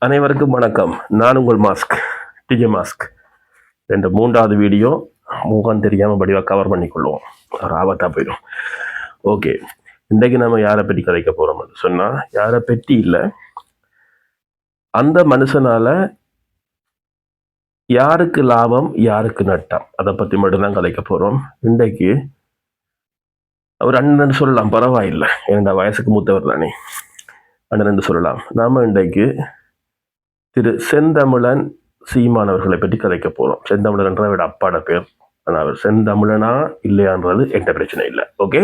அனைவருக்கும் வணக்கம். நான் உங்கள் மாஸ்க் டிஜே மாஸ்க். என்ற மூன்றாவது வீடியோ முகம் தெரியாமல் படிவாக கவர் பண்ணிக்கொள்வோம். ஒரு ஆபத்தாக போயிடும். ஓகே, இன்றைக்கு நம்ம யாரை பற்றி கதைக்க போகிறோம்னு சொன்னால், யாரை பற்றி இல்லை, அந்த மனுஷனால் யாருக்கு லாபம் யாருக்கு நட்டம் அதை பற்றி மட்டும்தான் கதைக்க போகிறோம். இன்றைக்கு அவர் அண்ணன் சொல்லலாம், பரவாயில்லை, என்னோட வயசுக்கு மூத்தவர் தானே, அண்ணன் சொல்லலாம். நாம் இன்றைக்கு திரு செந்தமிழன் சீமான் அவர்களை பற்றி கதைக்க போகிறோம். செந்தமிழன் என்ற அவரோட அப்பாட பேர். ஆனால் அவர் செந்தமிழனா இல்லையான்றது எந்த பிரச்சனை இல்லை. ஓகே,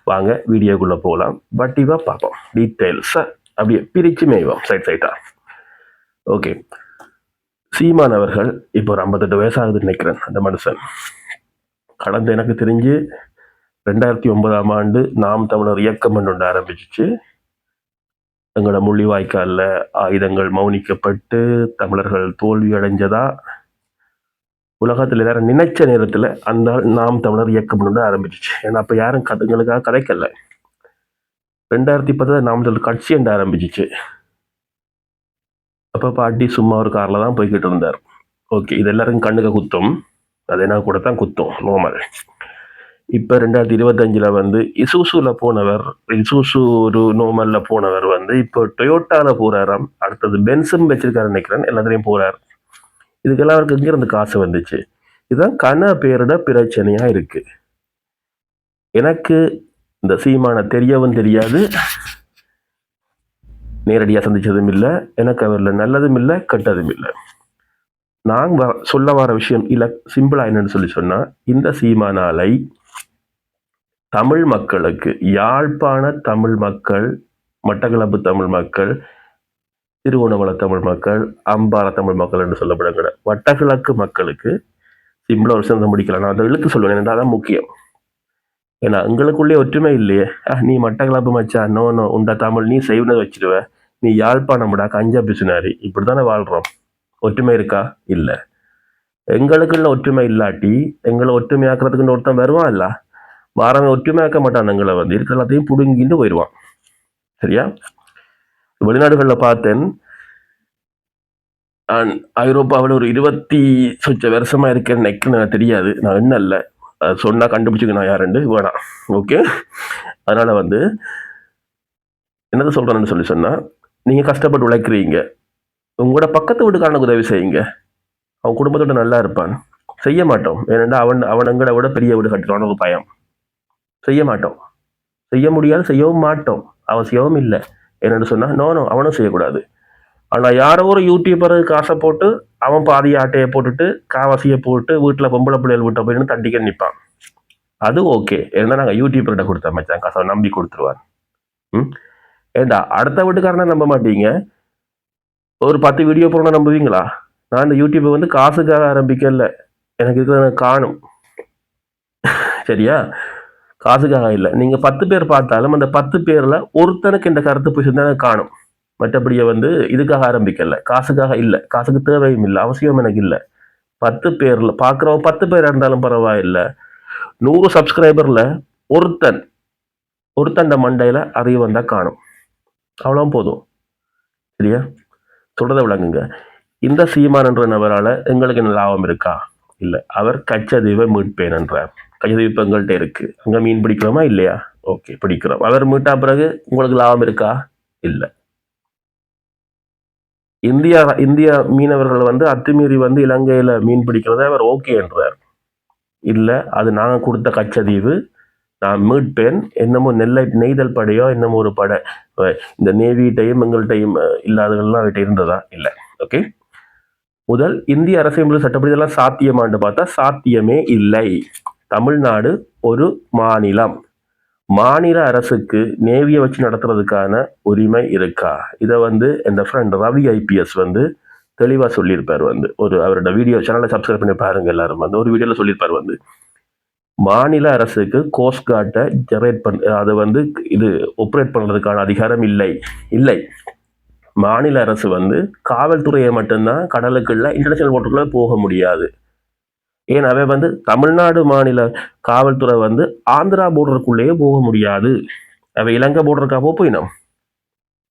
வாங்க வீடியோக்குள்ளே போகலாம். வட்டிவாக பார்ப்போம், டீட்டெயில்ஸை அப்படியே பிரித்து மேய்வோம் சைட்டாக. ஓகே, சீமான் அவர்கள் இப்போ ஒரு 58 வயசாகுதுன்னு நினைக்கிறேன். அந்த மனுஷன் கடந்த எனக்கு தெரிஞ்சு 2009ஆம் ஆண்டு நாம் தமிழர் இயக்கம் ஒன்று ஆரம்பிச்சிச்சு. எங்களோட முள்ளிவாய்க்காலில் ஆயுதங்கள் மௌனிக்கப்பட்டு தமிழர்கள் தோல்வி அடைஞ்சதா உலகத்தில் எல்லாரும் நினைச்ச நேரத்தில் அந்த நாம் தமிழர் இயக்கம் ஒன்று ஆரம்பிச்சிச்சு. ஏன்னா அப்போ யாரும் எங்களுக்காக கதைக்கல. 2010 நாம் தமிழர் கட்சி என்று ஆரம்பிச்சிச்சு. அப்போ பாட்டி சும்மா ஒரு காரில் தான் போய்கிட்டு இருந்தார். ஓகே, இது எல்லாருக்கும் கண்ணுக்கு குத்தும், அது என்ன கூட தான் குத்தும், நோமல். இப்போ 2025 இசூசுல போனவர், இசூசு ஒரு நோமலில் போனவர் இப்போ டொயோட்டாவில் போகிறாராம். அடுத்தது பென்ஸும் வச்சிருக்காரு நினைக்கிறேன், எல்லாத்துலேயும் போகிறார். இதுக்கெல்லாம் அவருக்கு எங்கிருந்து காசு வந்துச்சு? இதுதான் கன பேரோட பிரச்சனையாக இருக்குது. எனக்கு இந்த சீமான தெரியவும் தெரியாது, நேரடியாக சந்திச்சதும் இல்லை. எனக்கு அவரில் நல்லதும் இல்லை கெட்டதும் இல்லை. நான் சொல்ல வர விஷயம் இல்லை, சிம்பிளாக என்னன்னு சொன்னால், இந்த சீமானாலை தமிழ் மக்களுக்கு, யாழ்ப்பாண தமிழ் மக்கள், மட்டக்களப்பு தமிழ் மக்கள், திருவோணமலை தமிழ் மக்கள், அம்பாறை தமிழ் மக்கள் என்று சொல்லப்படுகிற வட்டகிழக்கு மக்களுக்கு சிம்பிளா ஒரு விஷயம் முடிக்கலாம். நான் அதை இழுத்து சொல்லுவேன், ஏன்னா அதான் முக்கியம். ஏன்னா எங்களுக்குள்ளே ஒற்றுமை இல்லையே. நீ மட்டக்களப்பு மச்சா, நோ உண்ட தமிழ் நீ செய்வதை வச்சிருவ, நீ யாழ்ப்பாணம்டா கஞ்சா பிசுனாரி, இப்படித்தானே வாழ்றோம். ஒற்றுமை இருக்கா? இல்லை. எங்களுக்குள்ள ஒற்றுமை இல்லாட்டி எங்களை ஒற்றுமையாக்குறதுக்குன்னு ஒருத்தன் வருவான் இல்ல, வாரவன் ஒற்றுமையாக்க மாட்டான். எங்களை இருக்கிற எல்லாத்தையும் புடுங்கிட்டு போயிடுவான். சரியா? வெளிநாடுகளில் பார்த்தேன், நான் ஐரோப்பாவில் ஒரு 20 வருஷமா இருக்கேன்னு எனக்கு தெரியாது, நான் என்ன இல்லை சொன்னா கண்டுபிடிச்சுக்க, நான் யாருண்டு வேணாம். ஓகே, அதனால என்னது சொல்றேன்னு சொன்னா, நீங்க கஷ்டப்பட்டு உழைக்கிறீங்க, உங்களோட பக்கத்து வீட்டுக்காரனுக்கு உதவி செய்யுங்க, அவன் குடும்பத்தோட நல்லா இருப்பான். செய்ய மாட்டோம், ஏன்னா அவன் எங்களை விட பெரிய வீடு கட்டுறான், ஒரு பயம். செய்ய மாட்டோம், செய்ய முடியாது, செய்யவும் மாட்டோம், அவசியமும் இல்லை. என்னென்னு சொன்னால் நோ அவனும் செய்யக்கூடாது. ஆனால் யாரோ ஒரு யூடியூபரு காசை போட்டு அவன் பாதி ஆட்டையை போட்டுட்டு காவாசியை போட்டு வீட்டில் பொம்பளை பிள்ளைகள் விட்ட போயின்னு தட்டிக்க நிற்பான். அது ஓகே, ஏன்னா நாங்கள் யூடியூபர்கிட்ட கொடுத்தா மச்சான் காசை நம்பி கொடுத்துருவான். ஏண்டா அடுத்த வீட்டுக்காரனை நம்ப மாட்டீங்க, ஒரு 10 வீடியோ போடணும் நம்புவீங்களா? நான் இந்த யூடியூப்பை காசுக்காக ஆரம்பிக்கல, எனக்கு இருக்கிறத காணும். சரியா? காசுக்காக இல்லை. நீங்கள் 10 பேர் பார்த்தாலும் அந்த 10 பேரில் ஒருத்தனுக்கு இந்த கருத்து போய் சேர்ந்தா காணும். மற்றபடியை இதுக்காக ஆரம்பிக்கல, காசுக்காக இல்லை, காசுக்கு தேவையும் இல்லை, அவசியம் எனக்கு இல்லை. 10 பேரில் பார்க்குறவங்க 10 பேர் இருந்தாலும் பரவாயில்லை. 100 சப்ஸ்கிரைபரில் ஒருத்தண்ட மண்டையில் அறிவு வந்தால் காணும், அவ்வளோ போதும். சரியா? சொல்றதை விளங்குங்க. இந்த சீமான் என்ற நபரால் எங்களுக்கு என்ன லாபம் இருக்கா? இல்லை. அவர் கச்சதீவை மீட்பேன் என்றார். கச்சதீவு இப்போ எங்கள்கிட்ட இருக்கு, அங்கே மீன் பிடிக்கிறோமா இல்லையா? ஓகே, பிடிக்கிறோம். அவர் மீட்டா பிறகு உங்களுக்கு லாபம் இருக்கா? இல்லை. இந்திய மீனவர்கள் அத்துமீறி இலங்கையில மீன் பிடிக்கிறத அவர் ஓகே என்றார். இல்லை, அது நாங்கள் கொடுத்த கச்சதீவு, நான் மீட்பேன். என்னமோ நெய்தல் படையோ என்னமோ ஒரு படை, இந்த நேவிட்டையும் எங்கள்கிட்டையும் இல்லாதவர்கள்லாம் அவர்கிட்ட இருந்ததா? இல்லை. ஓகே, முதல் இந்திய அரசியல் சட்டப்படி இதெல்லாம் சாத்தியமான்னு பார்த்தா சாத்தியமே இல்லை. தமிழ்நாடு ஒரு மாநிலம், மாநில அரசுக்கு நேவியை வச்சு நடத்துறதுக்கான உரிமை இருக்கா? இதை என் ஃப்ரெண்ட் ரவி ஐபிஎஸ் தெளிவாக சொல்லியிருப்பார். ஒரு அவரோட வீடியோ சேனலை சப்ஸ்கிரைப் பண்ணி பாருங்க எல்லாரும். ஒரு வீடியோவில் சொல்லியிருப்பார், மாநில அரசுக்கு கோஸ்ட் கார்டை ஜெனரேட் அதை இது ஆப்ரேட் பண்ணுறதுக்கான அதிகாரம் இல்லை. மாநில அரசு காவல்துறையை மட்டும்தான் கடலுக்குள்ள இன்டர்நேஷனல் வாட்டருக்குள்ள போக முடியாது. ஏன்னாவே தமிழ்நாடு மாநில காவல்துறை ஆந்திரா போர்டருக்குள்ளேயே போக முடியாது. அவை இலங்கை போர்டருக்காக போயினோம்.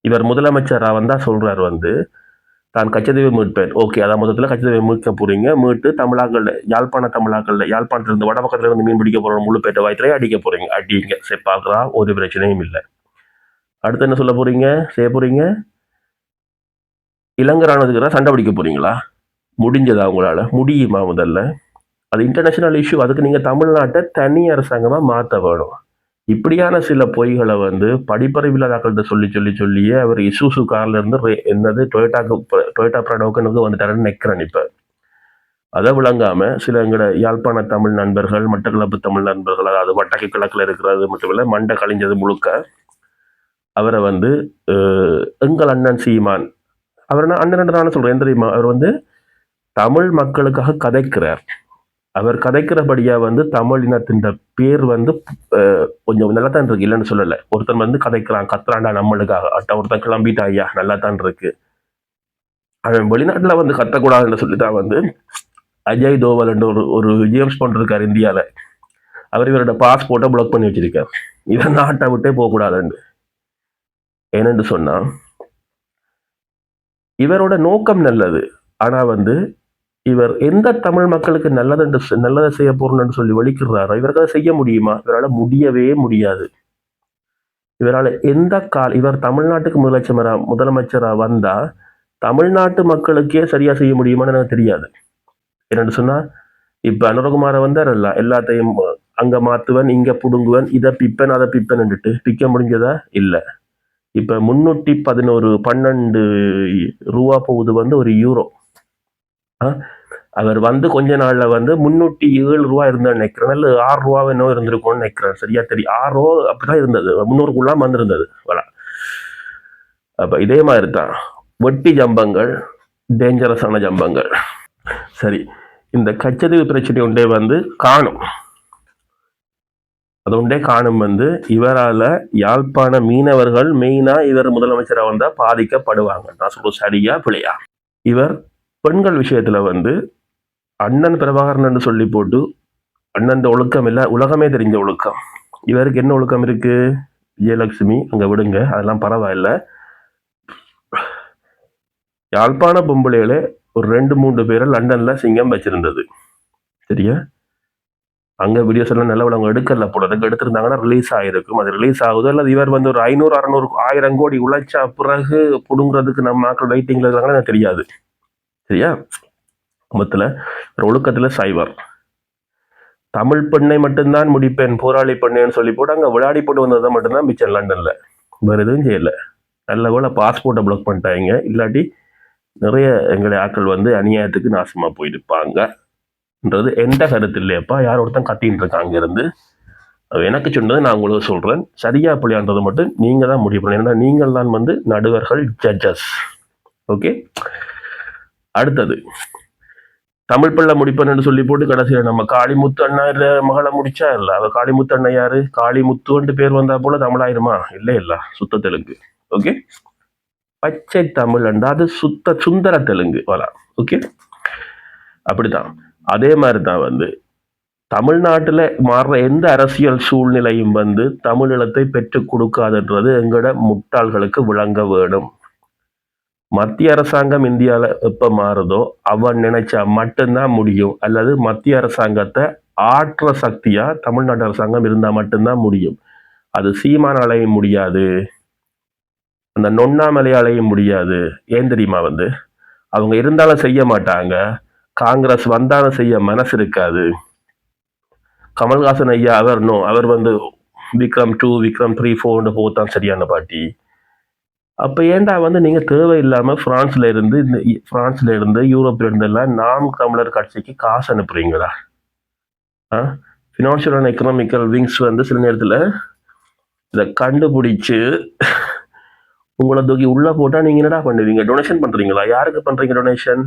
இவர் முதலமைச்சராக சொல்றாரு, தான் கச்சதீவை மீட்பேன். ஓகே, அதான் மொத்தத்தில் கச்சதீவை மீட்க போறீங்க. மீட்டு தமிழாக்கள் யாழ்ப்பாணத்திலிருந்து வட பக்கத்துல இருந்து மீன் பிடிக்க போற முழு பேட்ட வயிற்றுலேயே அடிக்க போறீங்க. அடிங்க சரி பார்க்கலாம், ஒரு பிரச்சனையும் இல்லை. அடுத்து என்ன சொல்ல போறீங்க, செய்ய போறீங்க? இலங்கை ராணுவத்துக்கு சண்டை பிடிக்க போறீங்களா? முடிஞ்சதா உங்களால? முடியுமா? முதல்ல அது இன்டர்நேஷனல் இஷ்யூ. அதுக்கு நீங்க தமிழ்நாட்டை தனி அரசாங்கமா மாற்ற வேணும். இப்படியான சில பொய்களை படிப்பறிவில்லாதாக்கள்கிட்ட சொல்லியே அவர் இசூசு கார்ல இருந்து என்னது டொயோட்டா ப்ராடோக்கு வந்துட்டாருன்னு நினைக்கிறேன். இப்ப அதை விளங்காம சில எங்கட யாழ்ப்பாண தமிழ் நண்பர்கள், மட்டக்களப்பு தமிழ் நண்பர்கள், அதாவது வட்டக்கு கிழக்குல இருக்கிறது மட்டும் இல்ல, மண்டை கழிஞ்சது முழுக்க அவரை எங்கள் அண்ணன் சீமான், அவர் அண்ணன் நான் சொல்றேன் தெரியுமா, அவர் தமிழ் மக்களுக்காக கதைக்கிறார். அவர் கதைக்கிறபடியா தமிழ் இனத்தின் பேர் கொஞ்சம் நல்லா தான் இருக்கு, இல்லைன்னு சொல்லல. ஒருத்தன் கதைக்கிறான், கத்துறாண்டா நம்மளுக்காக, ஒருத்தன் கிளம்பிட்டா ஐயா நல்லா தான் இருக்கு. அவன் வெளிநாட்டுல கத்தக்கூடாதுன்னு சொல்லிதான் அஜய் தோவல் என்ற ஒரு ஜேம்ஸ் பாண்ட் இருக்கார் இந்தியால. அவர் இவரோட பாஸ்போர்ட்டை பிளாக் பண்ணி வச்சிருக்கார், இவன் நாட்டை விட்டே போகக்கூடாதுன்னு. ஏனென்று சொன்னா இவரோட நோக்கம் நல்லது, ஆனா இவர் எந்த தமிழ் மக்களுக்கு நல்லதை செய்ய போறோம்னு சொல்லி வலிக்கிறாரோ இவருக்கு அதை செய்ய முடியுமா? இவரால் முடியவே முடியாது. இவரால் இவர் தமிழ்நாட்டுக்கு முதலமைச்சரா வந்தா தமிழ்நாட்டு மக்களுக்கே சரியா செய்ய முடியுமான்னு எனக்கு தெரியாது. என்னன்னு சொன்னா, இப்ப அனுரகுமார வந்தாரல்ல, எல்லாத்தையும் அங்க மாத்துவன், இங்க புடுங்குவன், இதை பிப்பன் அதை பிப்பன் பிக்க முடிஞ்சதா? இல்ல. இப்ப 312 ரூபா போகுது ஒரு யூரோ. அவர் கொஞ்ச நாள்ல 307 ரூபா இருந்தா நினைக்கிறேன், இல்ல 6 ரூபா என்ன இருந்திருக்கும்னு நினைக்கிறேன், சரியா தெரியும். 6 ரூபா அப்படிதான் இருந்தது, 300க்குள்ள வந்திருந்தது. அப்ப இதே மாதிரி தான் வெட்டி ஜம்பங்கள், டேஞ்சரஸான ஜம்பங்கள். சரி, இந்த கச்சதீவு பிரச்சனை ஒன்றே காணும், அது ஒன்றே காணும். இவரால யாழ்ப்பாண மீனவர்கள் மெயினா இவர் முதலமைச்சரா வந்தா பாதிக்கப்படுவாங்க. நான் சொல்றது சரியா பிள்ளையா? இவர் பெண்கள் விஷயத்துல அண்ணன் பிரபாகரன் சொல்லி போட்டு, அண்ணன் ஒழுக்கம் இல்ல, உலகமே தெரிஞ்ச ஒழுக்கம். இவருக்கு என்ன ஒழுக்கம் இருக்கு? விஜயலட்சுமி அங்க விடுங்க, அதெல்லாம் பரவாயில்ல. யாழ்ப்பாண பொம்பளையில ஒரு 2-3 பேரை லண்டன்ல சிங்கம் வச்சிருந்தது, சரியா? அங்க வீடியோஸ் எல்லாம் நல்ல அவங்க எடுக்கல போல, எடுத்திருந்தாங்கன்னா ரிலீஸ் ஆயிருக்கும். அது ரிலீஸ் ஆகுது அல்லது இவர் ஒரு 500, 600, 1000 கோடி உழைச்சா பிறகு புடுங்கிறதுக்கு நம்ம மக்கள் வெயிட்டிங்ல இருக்காங்கன்னா எனக்கு தெரியாது, சரியா? மொத்தத்துல ஒழுக்கத்துல சைவர். தமிழ் பெண்ணை மட்டும்தான் முடிப்பேன், போராளி பெண்ணேன்னு சொல்லி போட்டு அங்க விளையாடி போட்டு வந்ததை மட்டும்தான் மிச்சம் லண்டன்ல, வேற எதுவும் செய்யல. நல்ல போல பாஸ்போர்ட்டை பிளாக் பண்ணிட்டாங்க, இல்லாட்டி நிறைய எங்களை ஆட்கள் அநியாயத்துக்கு நாசமா போயிருப்பாங்கன்றது எந்த கருத்து இல்லையப்பா. யார் ஒருத்தன் கத்தின்னு இருக்காங்க அங்கிருந்து. எனக்கு சொன்னது நான் உங்களுக்கு சொல்றேன், சரியா பிள்ளையான்றது மட்டும் நீங்க தான் முடிவு பண்ணணும். ஏன்னா நீங்கள் தான் நடுவர்கள், ஜட்ஜஸ். ஓகே, அடுத்தது தமிழ் பிள்ளை முடிப்பன்னு சொல்லி போட்டு கடைசியில் நம்ம காளிமுத்து அண்ணா மகளை முடிச்சா இல்ல, அவ காளிமுத்து அண்ணா யாரு? காளிமுத்துன்ட்டு பேர் வந்தா போல தமிழாயிருமா? இல்ல சுத்த தெலுங்கு. ஓகே, பச்சை தமிழ் அது சுந்தர தெலுங்கு வரலாம். ஓகே, அப்படித்தான். அதே மாதிரிதான் தமிழ்நாட்டுல மாறுற எந்த அரசியல் சூழ்நிலையும் தமிழீழத்தை பெற்றுக் கொடுக்காதுன்றது எங்கட முட்டாள்களுக்கு விளங்க வேணும். மத்திய அரசாங்கம் இந்தியால எப்ப மாறுதோ அவன் நினைச்சா மட்டும்தான் முடியும், அல்லது மத்திய அரசாங்கத்தை ஆற்ற சக்தியா தமிழ்நாட்டு அரசாங்கம் இருந்தா மட்டும்தான் முடியும். அது சீமானாலையும் முடியாது, அந்த நொண்ணாமலையாலையும் முடியாது. ஏன் தெரியுமா? அவங்க இருந்தாலும் செய்ய மாட்டாங்க, காங்கிரஸ் வந்தாலும் செய்ய மனசு இருக்காது. கமல்ஹாசன் ஐயா அவர் விக்ரம் 2, விக்ரம் 3, 4 போத்தான் சரியான பாட்டி. அப்ப ஏன்டா நீங்க தேவையில்லாம பிரான்ஸ்ல இருந்து யூரோப்ல இருந்து எல்லாம் நாம் தமிழர் கட்சிக்கு காசு அனுப்புறீங்களா? பினான்சியல் அண்ட் எக்கனாமிக்கல் விங்ஸ் சில நேரத்துல இதை கண்டுபிடிச்சு உங்களை தூக்கி உள்ள போட்டா நீங்க என்னடா பண்ணுவீங்க? டொனேஷன் பண்றீங்களா? யாருக்கு பண்றீங்க டொனேஷன்?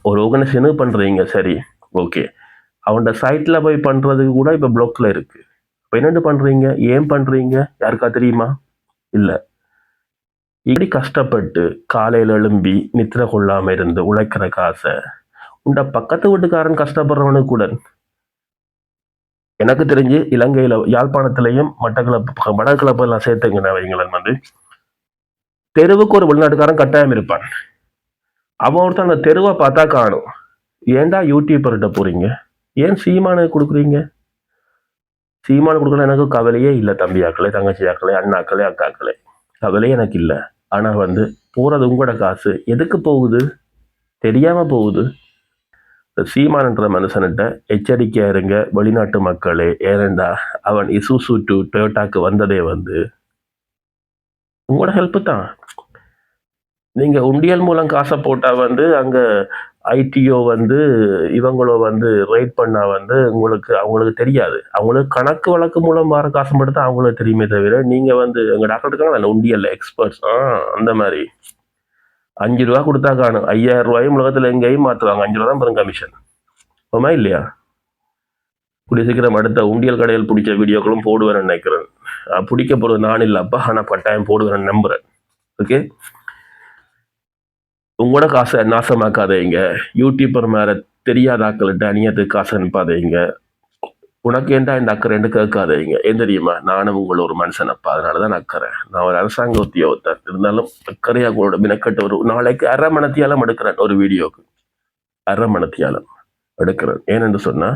ஒரு ஆர்கனைசேஷனுக்கு பண்றீங்க, சரி ஓகே. அவனோட சைட்ல போய் பண்றதுக்கு கூட இப்ப பிளாக்ல இருக்கு. இப்ப என்னென்ன பண்றீங்க? ஏன் பண்றீங்க? யாருக்கா தெரியுமா? இல்ல. இப்படி கஷ்டப்பட்டு காலையில எழும்பி நித்திர கொள்ளாம இருந்து உழைக்கிற காசை உண்ட பக்கத்து வீட்டுக்காரன் கஷ்டப்படுறவனுக்கு கூட, எனக்கு தெரிஞ்சு இலங்கையில யாழ்ப்பாணத்திலையும் மட்டக்களப்பு வடகிழப்பு எல்லாம் சேர்த்துங்க வைங்களன் தெருவுக்கு ஒரு வெளிநாட்டுக்காரன் கட்டாயம் இருப்பான். அவன் ஒருத்தன் அந்த தெருவை பார்த்தா காணும். ஏன்டா யூடியூபர்கிட்ட போறீங்க? ஏன் சீமானுக்கு கொடுக்குறீங்க? சீமானு கொடுக்கணும் எனக்கு கவலையே இல்லை. தம்பியாக்களே, தங்கச்சியாக்களே, அண்ணாக்களே, அக்காக்களே, கவலையே எனக்கு இல்லை. ஆனால் வந்து போகிறது உங்களோட காசு எதுக்கு போகுது தெரியாமல் போகுது. சீமானன்ற மனுஷன்கிட்ட எச்சரிக்கையா இருங்க வெளிநாட்டு மக்களே. ஏனென்றா அவன் இசுசு டு டொயோட்டாக்கு வந்ததே வந்து உங்களோட ஹெல்ப் தான். நீங்க உண்டியல் மூலம் காசை போட்டா வந்து அங்க ஐடிஓ வந்து இவங்களோ வந்து ரைட் பண்ணா வந்து அவங்களுக்கு தெரியாது. அவங்களுக்கு கணக்கு வழக்கு மூலம் வர காசு மட்டும் தான் அவங்களுக்கு தெரியுமே தவிர, நீங்க வந்து எங்க டாக்டர் இருக்காங்க உண்டியல்ல எக்ஸ்பர்ட்ஸ் அந்த மாதிரி 5 ரூபா கொடுத்தா காணும் 5000 ரூபாயும் உலகத்துல எங்கேயும் மாத்துவாங்க. 5 ரூபா தான் பெரும் கமிஷன். ஆமா இல்லையா? கூடிய சீக்கிரம் அடுத்த உண்டியல் கடையில் பிடிச்ச வீடியோக்களும் போடுவேன்னு நினைக்கிறேன். பிடிக்க போறது நான் இல்லப்பா, ஆனா கட்டாயம் போடுவேன் நம்புறேன். ஓகே, உங்களோட காசை நாசமாக்காதீங்க. யூடியூபர் மேல தெரியாத ஆக்கள்கிட்ட அநியத்துக்கு காசு அனுப்பாதீங்க. உனக்கு ஏன்டா இந்த அக்கறைன்னு கேட்காதீங்க. ஏன் தெரியுமா? நானும் உங்களை ஒரு மனுஷனப்பா, அதனாலதான் அக்கறை. நான் ஒரு அரசாங்க உத்தியோகத்தர் இருந்தாலும் அக்கறையா உங்களோட மினக்கட்டு ஒரு நாளைக்கு அரை மணத்தியாலம் எடுக்கிறேன். ஒரு வீடியோக்கு அரை மணத்தியாலம் எடுக்கிறேன். ஏனென்று சொன்னா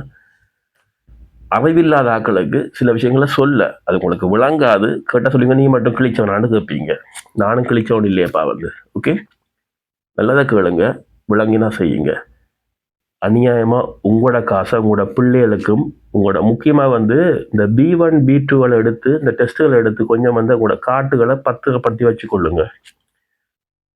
அறிவில்லாத ஆக்களுக்கு சில விஷயங்களை சொல்ல அது உங்களுக்கு விளங்காது. கேட்டால் சொல்லுங்க நீ மட்டும் கிழிச்சவனான்னு கேட்பீங்க. நானும் கிழிச்சவன் இல்லையப்பா வந்து. ஓகே, நல்லதை கேளுங்க, விளங்கினா செய்யுங்க. அநியாயமா உங்களோட காசை உங்களோட பிள்ளைகளுக்கும் உங்களோட முக்கியமாக வந்து இந்த B1 B2களை எடுத்து இந்த டெஸ்ட்டுகளை எடுத்து கொஞ்சம் வந்து உங்களோட காட்டுகளை பத்திரப்படுத்தி வச்சுக்கொள்ளுங்க.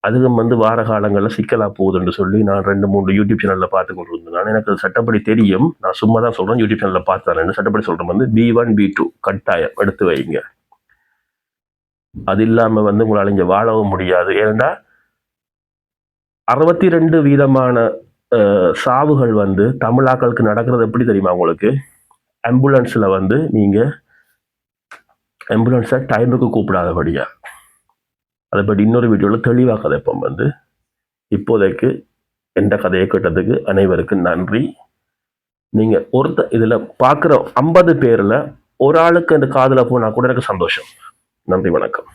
அதுவும் வந்து வார காலங்களில் சிக்கலா போகுதுன்னு சொல்லி நான் 2-3 யூடியூப் சேனலில் பார்த்து கொண்டு இருந்தேன். எனக்கு சட்டப்படி தெரியும், நான் சும்மா தான் சொல்கிறேன். யூடியூப் சேனலில் பார்த்து சட்டப்படி சொல்கிறேன் வந்து B1 B2 கட்டாயம் எடுத்து வைங்க. அது இல்லாமல் வந்து உங்களால் இங்கே வாழவும் முடியாது. ஏன்னா 62% சாவுகள் வந்து தமிழாக்களுக்கு நடக்கிறது எப்படி தெரியுமா உங்களுக்கு? ஆம்புலன்ஸில் வந்து நீங்கள் ஆம்புலன்ஸை டைமுக்கு கூப்பிடாதபடியா. அதை பற்றி இன்னொரு வீடியோவில் தெளிவாக கதைப்போம் வந்து. இப்போதைக்கு எந்த கதையை கேட்டதுக்கு அனைவருக்கும் நன்றி. நீங்கள் இதில் பார்க்குற 50 பேரில் ஒரு ஆளுக்கு அந்த காதில் போனால் கூட எனக்கு சந்தோஷம். நன்றி, வணக்கம்.